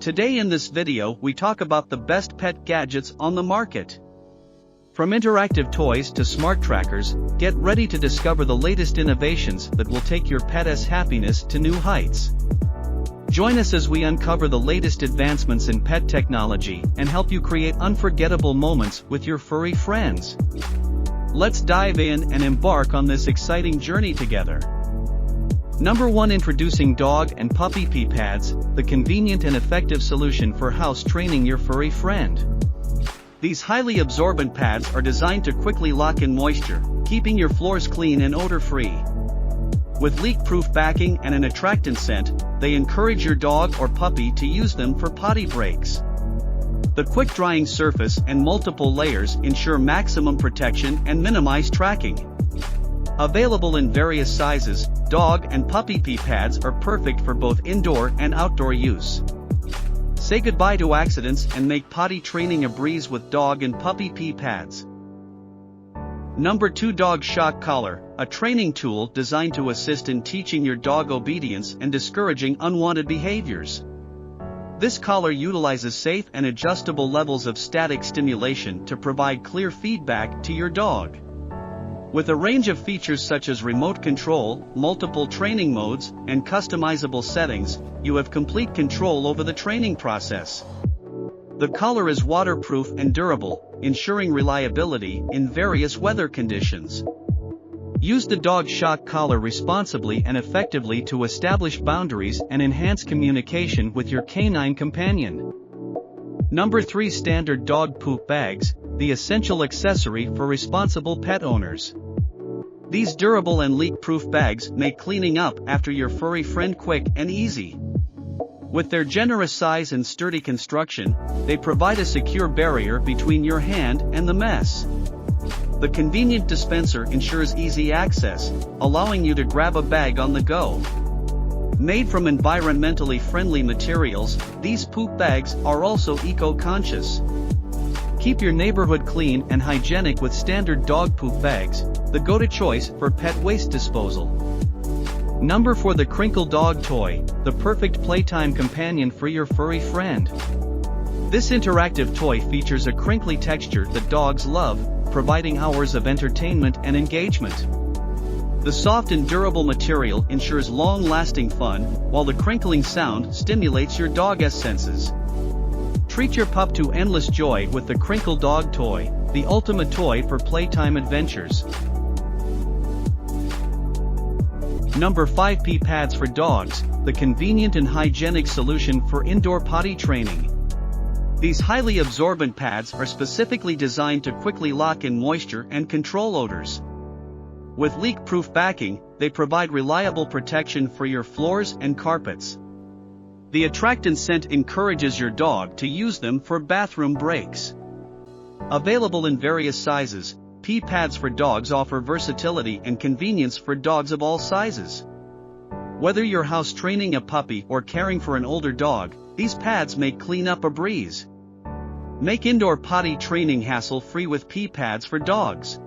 Today in this video we talk about the best pet gadgets on the market. From interactive toys to smart trackers, get ready to discover the latest innovations that will take your pet's happiness to new heights. Join us as we uncover the latest advancements in pet technology and help you create unforgettable moments with your furry friends. Let's dive in and embark on this exciting journey together. Number 1, introducing dog and puppy pee pads, the convenient and effective solution for house training your furry friend. These highly absorbent pads are designed to quickly lock in moisture, keeping your floors clean and odor-free. With leak-proof backing and an attractant scent, they encourage your dog or puppy to use them for potty breaks. The quick-drying surface and multiple layers ensure maximum protection and minimize tracking. Available in various sizes, dog and puppy pee pads are perfect for both indoor and outdoor use. Say goodbye to accidents and make potty training a breeze with dog and puppy pee pads. Number 2, Dog Shock Collar, a training tool designed to assist in teaching your dog obedience and discouraging unwanted behaviors. This collar utilizes safe and adjustable levels of static stimulation to provide clear feedback to your dog. With a range of features such as remote control, multiple training modes, and customizable settings, you have complete control over the training process. The collar is waterproof and durable, ensuring reliability in various weather conditions. Use the Dog Shock Collar responsibly and effectively to establish boundaries and enhance communication with your canine companion. Number 3, Standard Dog Poop Bags, the essential accessory for responsible pet owners. These durable and leak-proof bags make cleaning up after your furry friend quick and easy. With their generous size and sturdy construction, they provide a secure barrier between your hand and the mess. The convenient dispenser ensures easy access, allowing you to grab a bag on the go. Made from environmentally friendly materials, these poop bags are also eco-conscious. Keep your neighborhood clean and hygienic with standard dog poop bags, the go-to choice for pet waste disposal. Number 4, the Crinkle Dog Toy, the perfect playtime companion for your furry friend. This interactive toy features a crinkly texture that dogs love, providing hours of entertainment and engagement. The soft and durable material ensures long-lasting fun, while the crinkling sound stimulates your dog's senses. Treat your pup to endless joy with the Crinkle Dog Toy, the ultimate toy for playtime adventures. Number 5, Pee Pads for Dogs, the convenient and hygienic solution for indoor potty training. These highly absorbent pads are specifically designed to quickly lock in moisture and control odors. With leak-proof backing, they provide reliable protection for your floors and carpets. The attractant scent encourages your dog to use them for bathroom breaks. Available in various sizes, pee pads for dogs offer versatility and convenience for dogs of all sizes. Whether you're house training a puppy or caring for an older dog, these pads make cleanup a breeze. Make indoor potty training hassle-free with pee pads for dogs.